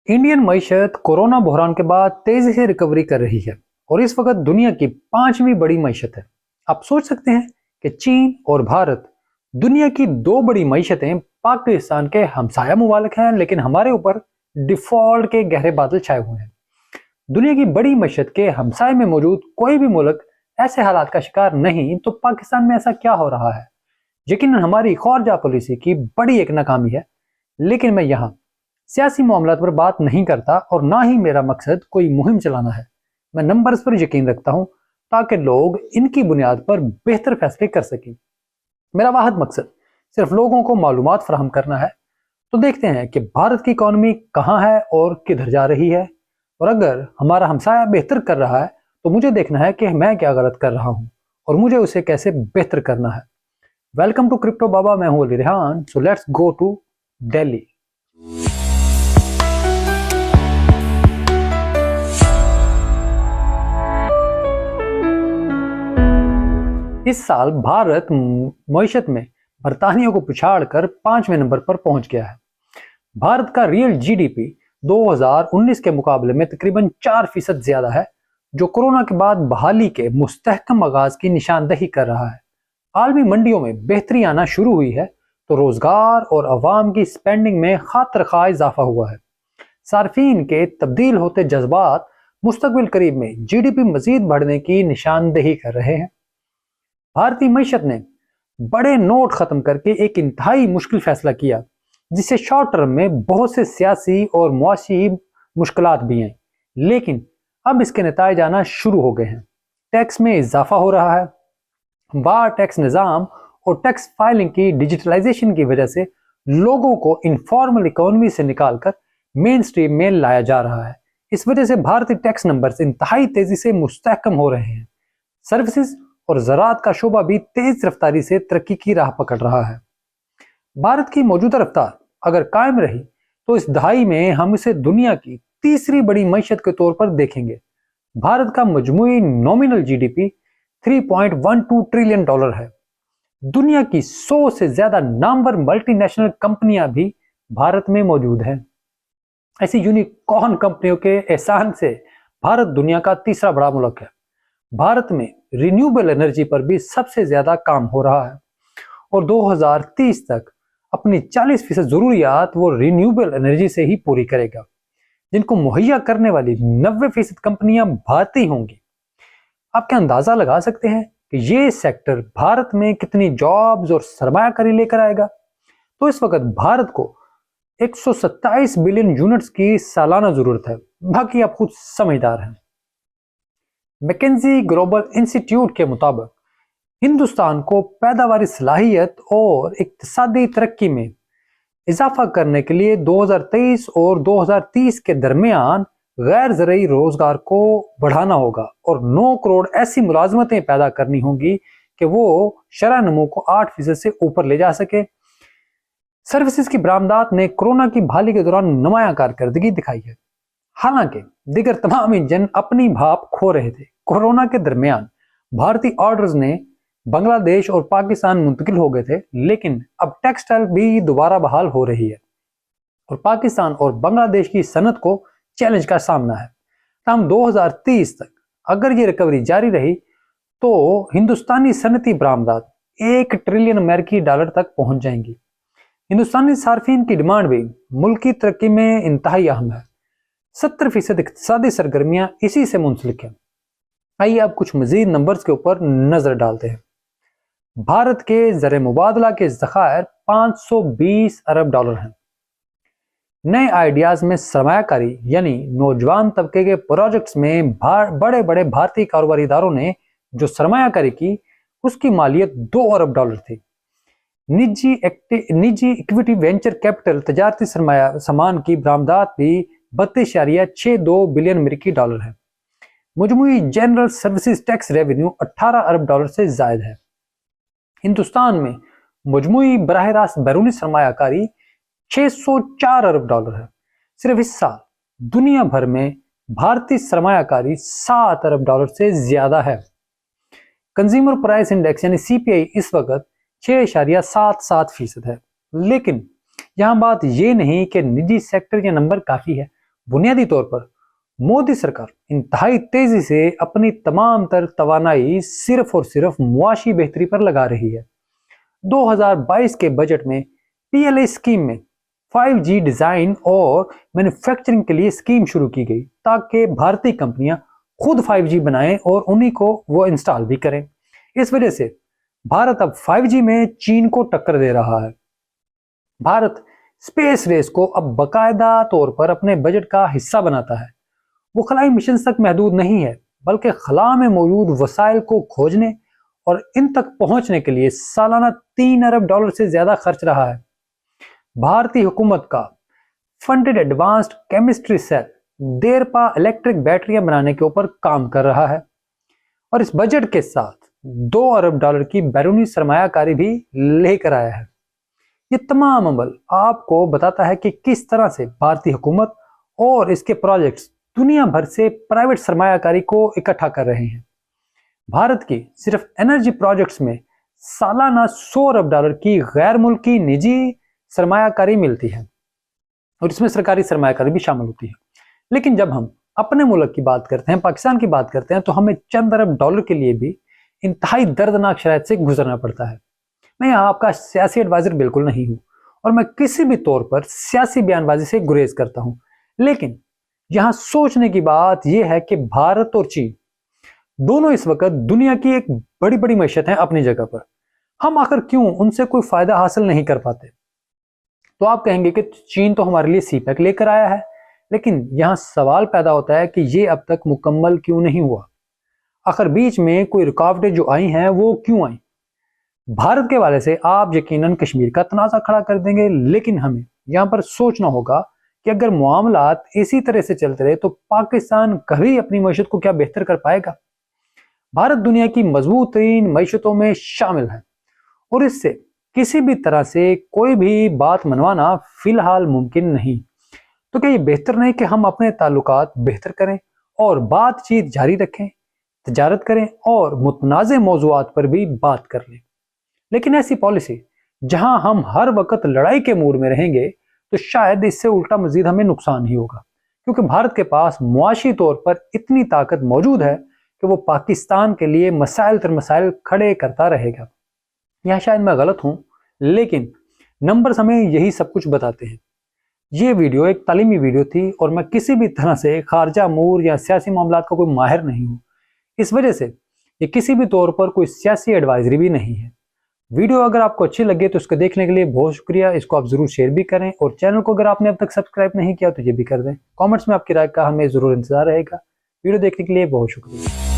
Indian मईशत corona बहरान के बाद तेजी से रिकवरी कर रही है और इस वक्त दुनिया की 5वीं बड़ी मईशत है। आप सोच सकते हैं कि चीन और भारत दुनिया की दो बड़ी मईशतें पाकिस्तान के हमसाया मुमालिक हैं, लेकिन हमारे ऊपर डिफॉल्ट के गहरे बादल छाए हुए हैं। दुनिया की बड़ी मईशत के हमसाए में मौजूद कोई भी मुल्क ऐसे हालात का शिकार नहीं, तो पाकिस्तान में ऐसा क्या हो रहा है? यकीनन हमारी खौरजा पॉलिसी की बड़ी एक नाकामी है। लेकिन मैं यहाँ सियासी मामलात पर बात नहीं करता और ना ही मेरा मकसद कोई मुहिम चलाना है। मैं नंबर्स पर यकीन रखता हूं ताकि लोग इनकी बुनियाद पर बेहतर फैसले कर सकें। मेरा वाहिद मकसद सिर्फ लोगों को मालूमात फराहम करना है। तो देखते हैं कि भारत की इकॉनमी कहाँ है और किधर जा रही है, और अगर हमारा हमसाया बेहतर कर रहा है तो मुझे देखना है कि मैं क्या गलत कर रहा हूँ और मुझे उसे कैसे बेहतर करना है। वेलकम टू क्रिप्टो बाबा, मैं हूँ Ali Rehan. So let's go to Delhi. इस साल भारत मईशत में बरतानिया को पिछाड़कर 5वें नंबर पर पहुंच गया है। भारत का रियल जीडीपी 2019 के मुकाबले में तकरीबन 4% ज्यादा है, जो कोरोना के बाद बहाली के मुस्तहकम आगाज की निशानदही कर रहा है। आलमी मंडियों में बेहतरी आना शुरू हुई है तो रोजगार और अवाम की स्पेंडिंग में खातिर खा इजाफा हुआ है। सार्फिन के तब्दील होते जज्बात मुस्तकबिल करीब में जीडीपी मजीद बढ़ने की निशानदही कर रहे हैं। भारतीय मईशत ने बड़े नोट खत्म करके एक इंतहाई मुश्किल फैसला किया, जिससे शॉर्ट टर्म में बहुत से सियासी और मुआशी मुश्किलात भी हैं, लेकिन अब इसके नताइज आना शुरू हो गए हैं। टैक्स में इजाफा हो रहा है। वार टैक्स निज़ाम और टैक्स फाइलिंग की डिजिटलाइजेशन की वजह से लोगों को इनफॉर्मल इकोनॉमी से निकालकर मेन स्ट्रीम में लाया जा रहा है। इस वजह से भारतीय टैक्स नंबर्स इंतहाई तेजी से मुस्तहकम हो रहे हैं। सर्विसेज और ज़राअत का शोबा भी तेज रफ्तारी से तरक्की की राह पकड़ रहा है। भारत की मौजूदा रफ्तार अगर कायम रही तो इस दहाई में हम इसे दुनिया की तीसरी बड़ी मईशत के तौर पर देखेंगे। भारत का मजमूई नॉमिनल जीडीपी 3.12 ट्रिलियन डॉलर है। दुनिया की 100 से ज्यादा नामवर मल्टीनेशनल कंपनियां भी भारत में मौजूद हैं। ऐसी यूनिकॉर्न कंपनियों के एहसान से भारत दुनिया का तीसरा बड़ा मुल्क है। भारत में रिन्यूएबल एनर्जी पर भी सबसे ज्यादा काम हो रहा है और 2030 तक अपनी 40% जरूरियात वो रिन्यूएबल एनर्जी से ही पूरी करेगा, जिनको मुहैया करने वाली 90% कंपनियां भारतीय होंगी। आप क्या अंदाजा लगा सकते हैं कि ये सेक्टर भारत में कितनी जॉब्स और सरमायाकारी लेकर आएगा? तो इस वक्त भारत को 127 बिलियन यूनिट्स की सालाना जरूरत है। बाकी आप खुद समझदार हैं। मैकेंजी ग्लोबल इंस्टीट्यूट के मुताबिक हिंदुस्तान को पैदावारी सलाहियत और इक्तिसादी तरक्की में इजाफा करने के लिए 2023 और 2030 के दरमियान गैर ज़रूरी रोजगार को बढ़ाना होगा और 9 करोड़ ऐसी मुलाजमतें पैदा करनी होंगी कि वो शरह नमू को 8% से ऊपर ले जा सके। सर्विसेज की बरामदात ने कोरोना की बहाली के दौरान नुमाया कारकर्दगी दिखाई है। हालांकि दीगर तमाम इंजन अपनी भाप खो रहे थे। कोरोना के दरमियान भारतीय ऑर्डर्स ने बांग्लादेश और पाकिस्तान मुंतकिल हो गए थे, लेकिन अब टेक्सटाइल भी दोबारा बहाल हो रही है और पाकिस्तान और बांग्लादेश की सनत को चैलेंज का सामना है। हम 2030 तक अगर ये रिकवरी जारी रही तो हिंदुस्तानी सनती बरामदात 1 ट्रिलियन अमेरिकी डॉलर तक पहुंच जाएंगी। हिंदुस्तानी सार्फिन की डिमांड भी मुल्क की तरक्की में इंतहाई अहम है। 70% इक्तिसादी सरगर्मियां इसी से मुंसलिक हैं। आइए अब कुछ मजीद नंबर्स के ऊपर नजर डालते हैं। भारत के ज़र मुबादला के ज़खायर 520 अरब डॉलर हैं। नए आइडियाज में सरमायाकारी यानी नौजवान तबके के प्रोजेक्ट्स में बड़े बड़े भारतीय कारोबारी इदारों ने जो सरमायाकारी की, उसकी मालियत 2 अरब डॉलर थी। निजी इक्विटी वेंचर कैपिटल तजारती सामान की बरामदात भी 32.62 बिलियन अमेरिकी डॉलर है। मजमूई जनरल सर्विसेज टैक्स रेवेन्यू 18 अरब डॉलर से जायद है। हिंदुस्तान में मजमूई बराह रास्त बैरूनी सरमायाकारी 604 अरब डॉलर है। सिर्फ इस साल दुनिया भर में भारतीय सरमायाकारी 7 अरब डॉलर से ज्यादा है। कंज्यूमर प्राइस इंडेक्स यानी सीपीआई इस वक्त 6.77% है। लेकिन यहाँ बात ये नहीं कि निजी सेक्टर के नंबर काफी है, बुनियादी तौर पर मोदी सरकार इंतहाई तेजी से अपनी तमाम तर तवानाई सिर्फ और सिर्फ मुआशी बेहतरी पर लगा रही है। 2022 के बजट में पीएलआई स्कीम में 5G डिजाइन और मैन्युफैक्चरिंग के लिए स्कीम शुरू की गई ताकि भारतीय कंपनियां खुद 5G बनाएं और उन्हीं को वो इंस्टॉल भी करें। इस वजह से भारत अब 5G में चीन को टक्कर दे रहा है। भारत स्पेस रेस को अब बाकायदा तौर पर अपने बजट का हिस्सा बनाता है। वो खलाई मिशन तक महदूद नहीं है, बल्कि खला में मौजूद वसाइल को खोजने और इन तक पहुंचने के लिए सालाना $3 अरब से ज्यादा खर्च रहा है। भारतीय हुकूमत का फंडेड एडवांस्ड केमिस्ट्री सेल देरपा इलेक्ट्रिक बैटरियां बनाने के ऊपर काम कर रहा है और इस बजट के साथ $2 अरब की बैरूनी सरमायाकारी भी लेकर आया है। ये तमाम अमल आपको बताता है कि किस तरह से भारतीय हुकूमत और इसके प्रोजेक्ट्स दुनिया भर से प्राइवेट सरमायाकारी को इकट्ठा कर रहे हैं। भारत की सिर्फ एनर्जी प्रोजेक्ट्स में सालाना $100 अरब की गैर मुल्की निजी सरमायाकारी मिलती है और इसमें सरकारी सरमायाकारी भी शामिल होती है। लेकिन जब हम अपने मुल्क की बात करते हैं, पाकिस्तान की बात करते हैं, तो हमें चंद अरब डॉलर के लिए भी इंतहाई दर्दनाक शराइत से गुजरना पड़ता है। मैं यहाँ आपका सियासी एडवाइजर बिल्कुल नहीं हूँ और मैं किसी भी तौर पर सियासी बयानबाजी से गुरेज करता हूँ, लेकिन यहाँ सोचने की बात यह है कि भारत और चीन दोनों इस वक्त दुनिया की एक बड़ी बड़ी मैशत है अपनी जगह पर। हम आखिर क्यों उनसे कोई फायदा हासिल नहीं कर पाते? तो आप कहेंगे कि चीन तो हमारे लिए सीपैक लेकर आया है, लेकिन यहाँ सवाल पैदा होता है कि ये अब तक मुकम्मल क्यों नहीं हुआ? आखिर बीच में कोई रुकावटें जो आई हैं वो क्यों आई? भारत के हवाले से आप यकीनन कश्मीर का तनाज़ा खड़ा कर देंगे, लेकिन हमें यहाँ पर सोचना होगा कि अगर मामलात इसी तरह से चलते रहे तो पाकिस्तान कभी अपनी मईशत को क्या बेहतर कर पाएगा? भारत दुनिया की मजबूत तरीन मईशतों में शामिल है और इससे किसी भी तरह से कोई भी बात मनवाना फिलहाल मुमकिन नहीं। तो क्या ये बेहतर नहीं कि हम अपने ताल्लुकात बेहतर करें और बातचीत जारी रखें, तजारत करें और मुतनाज़े मौज़ूआत पर भी बात कर लें? लेकिन ऐसी पॉलिसी जहां हम हर वक्त लड़ाई के मूड में रहेंगे तो शायद इससे उल्टा मजीद हमें नुकसान ही होगा, क्योंकि भारत के पास मुआशी तौर पर इतनी ताकत मौजूद है कि वो पाकिस्तान के लिए मसाइल तर मसाइल खड़े करता रहेगा। यहाँ शायद मैं गलत हूँ, लेकिन नंबर्स हमें यही सब कुछ बताते हैं। ये वीडियो एक तालीमी वीडियो थी और मैं किसी भी तरह से खारजा अमूर या सियासी मामलात का कोई माहिर नहीं हूँ, इस वजह से ये किसी भी तौर पर कोई सियासी एडवाइजरी भी नहीं है। वीडियो अगर आपको अच्छी लगे तो इसको देखने के लिए बहुत शुक्रिया। इसको आप जरूर शेयर भी करें और चैनल को अगर आपने अब तक सब्सक्राइब नहीं किया तो ये भी कर दें। कमेंट्स में आपकी राय का हमें जरूर इंतजार रहेगा। वीडियो देखने के लिए बहुत शुक्रिया।